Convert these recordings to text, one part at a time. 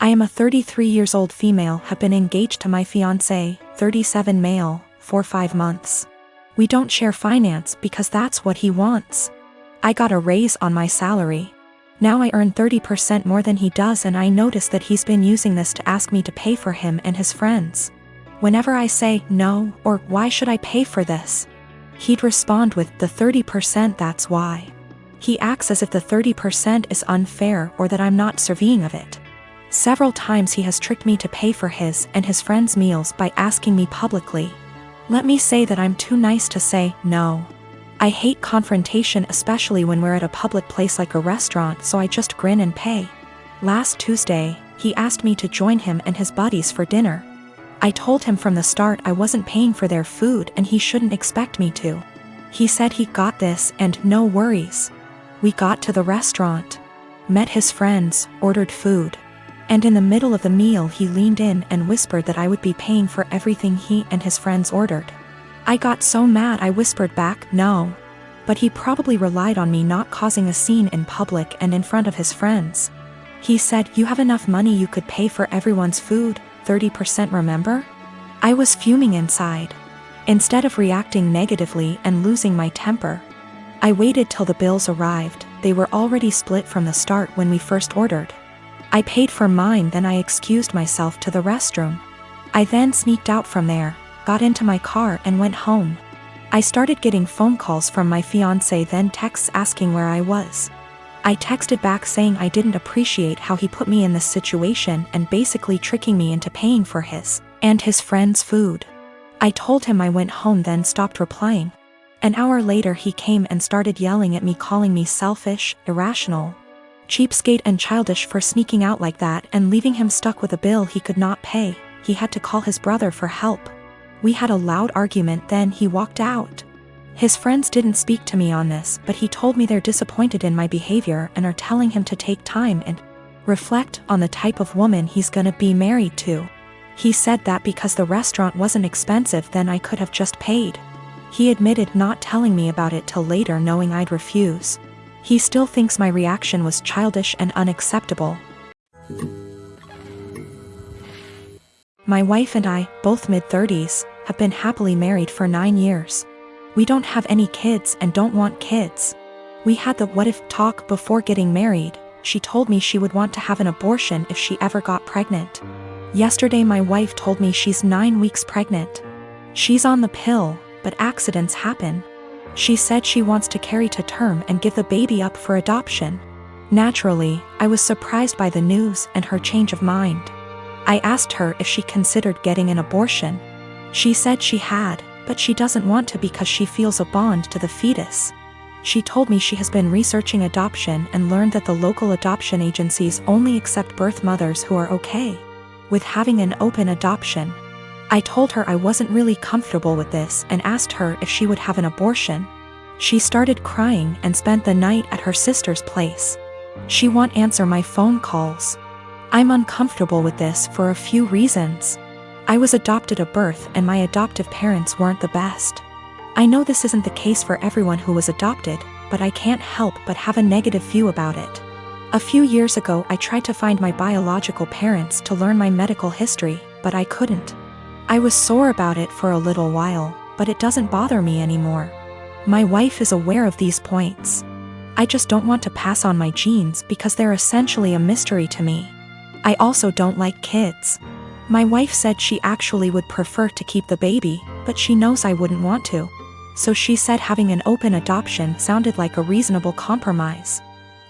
I am a 33 years old female, have been engaged to my fiancé, 37 male, for 5 months. We don't share finance because that's what he wants. I got a raise on my salary. Now I earn 30% more than he does, and I notice that he's been using this to ask me to pay for him and his friends. Whenever I say no, or why should I pay for this, he'd respond with the 30%, that's why. He acts as if the 30% is unfair or that I'm not deserving of it. Several times he has tricked me to pay for his and his friends' meals by asking me publicly. Let me say that I'm too nice to say no. I hate confrontation, especially when we're at a public place like a restaurant, so I just grin and pay. Last Tuesday, he asked me to join him and his buddies for dinner. I told him from the start I wasn't paying for their food and he shouldn't expect me to. He said he got this and no worries. We got to the restaurant, met his friends, ordered food. And in the middle of the meal he leaned in and whispered that I would be paying for everything he and his friends ordered. I got so mad I whispered back, no. But he probably relied on me not causing a scene in public and in front of his friends. He said, you have enough money, you could pay for everyone's food, 30%, remember? I was fuming inside. Instead of reacting negatively and losing my temper, I waited till the bills arrived. They were already split from the start when we first ordered. I paid for mine, then I excused myself to the restroom. I then sneaked out from there, got into my car and went home. I started getting phone calls from my fiancé, then texts asking where I was. I texted back saying I didn't appreciate how he put me in this situation and basically tricking me into paying for his and his friends' food. I told him I went home, then stopped replying. An hour later he came and started yelling at me, calling me selfish, irrational, cheapskate and childish for sneaking out like that and leaving him stuck with a bill he could not pay. He had to call his brother for help. We had a loud argument, then he walked out. His friends didn't speak to me on this, but he told me they're disappointed in my behavior and are telling him to take time and reflect on the type of woman he's gonna be married to. He said that because the restaurant wasn't expensive, then I could have just paid. He admitted not telling me about it till later, knowing I'd refuse. He still thinks my reaction was childish and unacceptable. My wife and I, both mid-30s, have been happily married for 9 years. We don't have any kids and don't want kids. We had the what if talk before getting married. She told me she would want to have an abortion if she ever got pregnant. Yesterday my wife told me she's 9 weeks pregnant. She's on the pill, but accidents happen. She said she wants to carry to term and give the baby up for adoption. Naturally, I was surprised by the news and her change of mind. I asked her if she considered getting an abortion. She said she had, but she doesn't want to because she feels a bond to the fetus. She told me she has been researching adoption and learned that the local adoption agencies only accept birth mothers who are okay with having an open adoption. I told her I wasn't really comfortable with this and asked her if she would have an abortion. She started crying and spent the night at her sister's place. She won't answer my phone calls. I'm uncomfortable with this for a few reasons. I was adopted at birth and my adoptive parents weren't the best. I know this isn't the case for everyone who was adopted, but I can't help but have a negative view about it. A few years ago I tried to find my biological parents to learn my medical history, but I couldn't. I was sore about it for a little while, but it doesn't bother me anymore. My wife is aware of these points. I just don't want to pass on my genes because they're essentially a mystery to me. I also don't like kids. My wife said she actually would prefer to keep the baby, but she knows I wouldn't want to. So she said having an open adoption sounded like a reasonable compromise.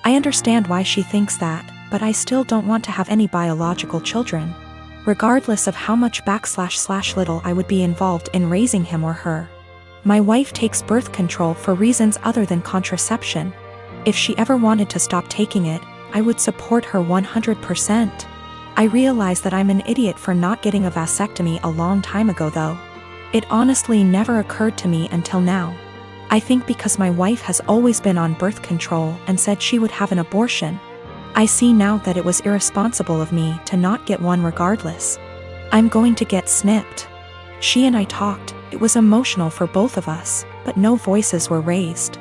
I understand why she thinks that, but I still don't want to have any biological children, regardless of how much / little I would be involved in raising him or her. My wife takes birth control for reasons other than contraception. If she ever wanted to stop taking it, I would support her 100%. I realize that I'm an idiot for not getting a vasectomy a long time ago though. It honestly never occurred to me until now. I think because my wife has always been on birth control and said she would have an abortion, I see now that it was irresponsible of me to not get one regardless. I'm going to get snipped. She and I talked, it was emotional for both of us, but no voices were raised.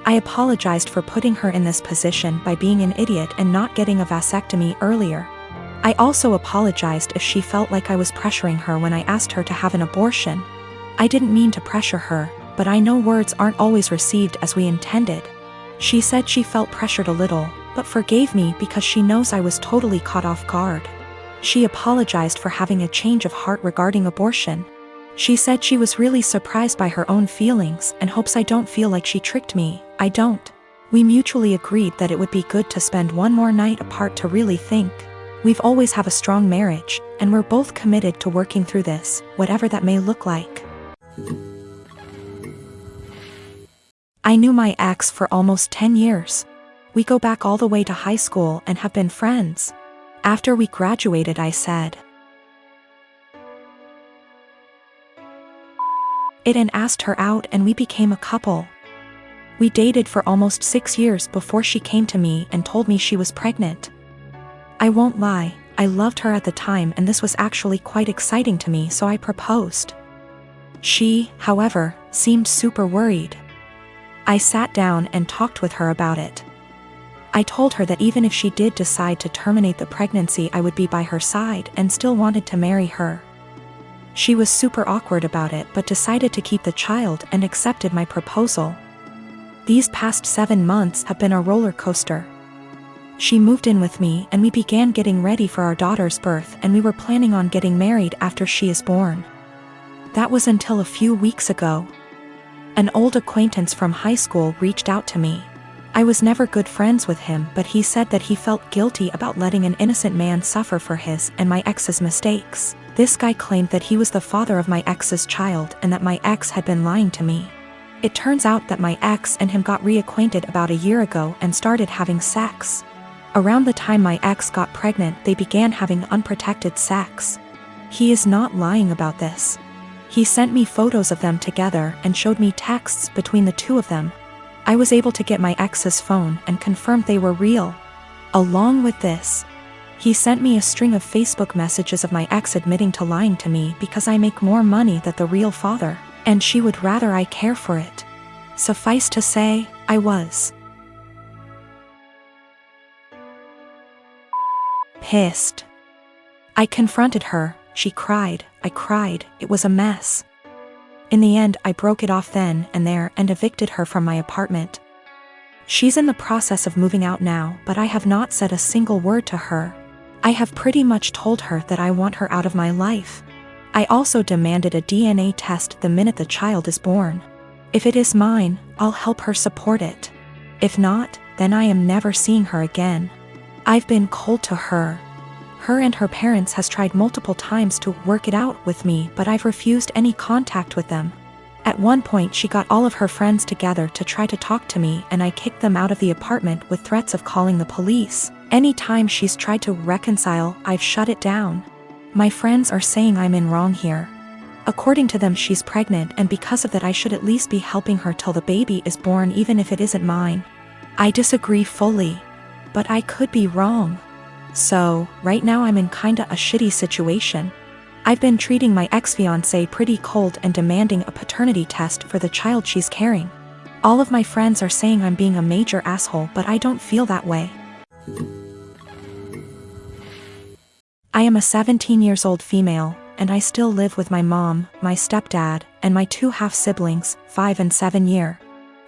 I apologized for putting her in this position by being an idiot and not getting a vasectomy earlier. I also apologized if she felt like I was pressuring her when I asked her to have an abortion. I didn't mean to pressure her, but I know words aren't always received as we intended. She said she felt pressured a little, but forgave me because she knows I was totally caught off guard. She apologized for having a change of heart regarding abortion. She said she was really surprised by her own feelings and hopes I don't feel like she tricked me. I don't. We mutually agreed that it would be good to spend one more night apart to really think. We've always have a strong marriage, and we're both committed to working through this, whatever that may look like. I knew my ex for almost 10 years. We go back all the way to high school and have been friends. After we graduated, I said it and asked her out, and we became a couple. We dated for almost 6 years before she came to me and told me she was pregnant. I won't lie, I loved her at the time, and this was actually quite exciting to me, so I proposed. She, however, seemed super worried. I sat down and talked with her about it. I told her that even if she did decide to terminate the pregnancy, I would be by her side and still wanted to marry her. She was super awkward about it, but decided to keep the child and accepted my proposal. These past 7 months have been a roller coaster. She moved in with me and we began getting ready for our daughter's birth, and we were planning on getting married after she is born. That was until a few weeks ago. An old acquaintance from high school reached out to me. I was never good friends with him, but he said that he felt guilty about letting an innocent man suffer for his and my ex's mistakes. This guy claimed that he was the father of my ex's child and that my ex had been lying to me. It turns out that my ex and him got reacquainted about a year ago and started having sex. Around the time my ex got pregnant, they began having unprotected sex. He is not lying about this. He sent me photos of them together and showed me texts between the two of them. I was able to get my ex's phone and confirmed they were real. Along with this, he sent me a string of Facebook messages of my ex admitting to lying to me because I make more money than the real father, and she would rather I care for it. Suffice to say, I was pissed. I confronted her, she cried, I cried, it was a mess. In the end, I broke it off then and there and evicted her from my apartment. She's in the process of moving out now, but I have not said a single word to her. I have pretty much told her that I want her out of my life. I also demanded a DNA test the minute the child is born. If it is mine, I'll help her support it. If not, then I am never seeing her again. I've been cold to her. Her and her parents has tried multiple times to work it out with me, but I've refused any contact with them. At one point she got all of her friends together to try to talk to me, and I kicked them out of the apartment with threats of calling the police. Anytime she's tried to reconcile, I've shut it down. My friends are saying I'm in wrong here. According to them, she's pregnant, and because of that I should at least be helping her till the baby is born, even if it isn't mine. I disagree fully, but I could be wrong. So, right now I'm in kinda a shitty situation. I've been treating my ex-fiancé pretty cold and demanding a paternity test for the child she's carrying. All of my friends are saying I'm being a major asshole, but I don't feel that way. I am a 17-year-old female, and I still live with my mom, my stepdad, and my 2 half-siblings, 5 and 7 year.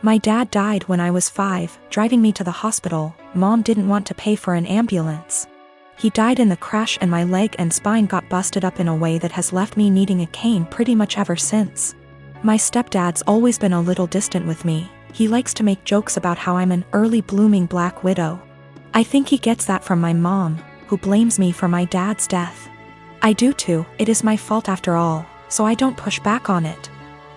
My dad died when I was 5, driving me to the hospital. Mom didn't want to pay for an ambulance. He died in the crash, and my leg and spine got busted up in a way that has left me needing a cane pretty much ever since. My stepdad's always been a little distant with me. He likes to make jokes about how I'm an early blooming black widow. I think he gets that from my mom, who blames me for my dad's death. I do too, it is my fault after all, so I don't push back on it.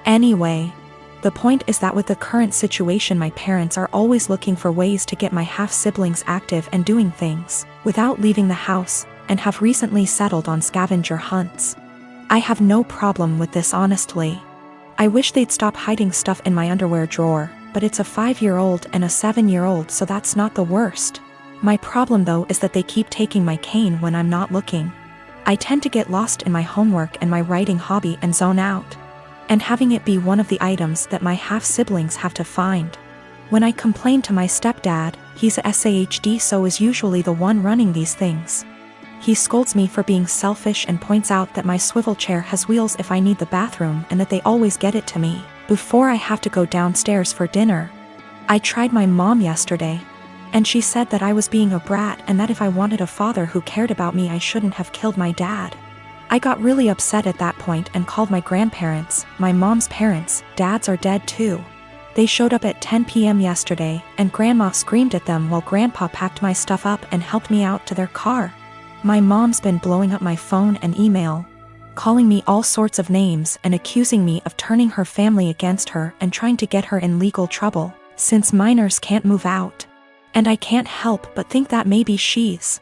Anyway, the point is that with the current situation, my parents are always looking for ways to get my half-siblings active and doing things without leaving the house, and have recently settled on scavenger hunts. I have no problem with this, honestly. I wish they'd stop hiding stuff in my underwear drawer, but it's a 5-year-old and a 7-year-old, so that's not the worst. My problem though is that they keep taking my cane when I'm not looking. I tend to get lost in my homework and my writing hobby and zone out, and having it be one of the items that my half-siblings have to find. When I complain to my stepdad, he's a SAHD, so is usually the one running these things. He scolds me for being selfish and points out that my swivel chair has wheels if I need the bathroom and that they always get it to me before I have to go downstairs for dinner. I tried my mom yesterday, and she said that I was being a brat and that if I wanted a father who cared about me I shouldn't have killed my dad. I got really upset at that point and called my grandparents, my mom's parents. Dads are dead too. They showed up at 10 p.m. yesterday, and Grandma screamed at them while Grandpa packed my stuff up and helped me out to their car. My mom's been blowing up my phone and email, calling me all sorts of names and accusing me of turning her family against her and trying to get her in legal trouble, since minors can't move out. And I can't help but think that maybe she's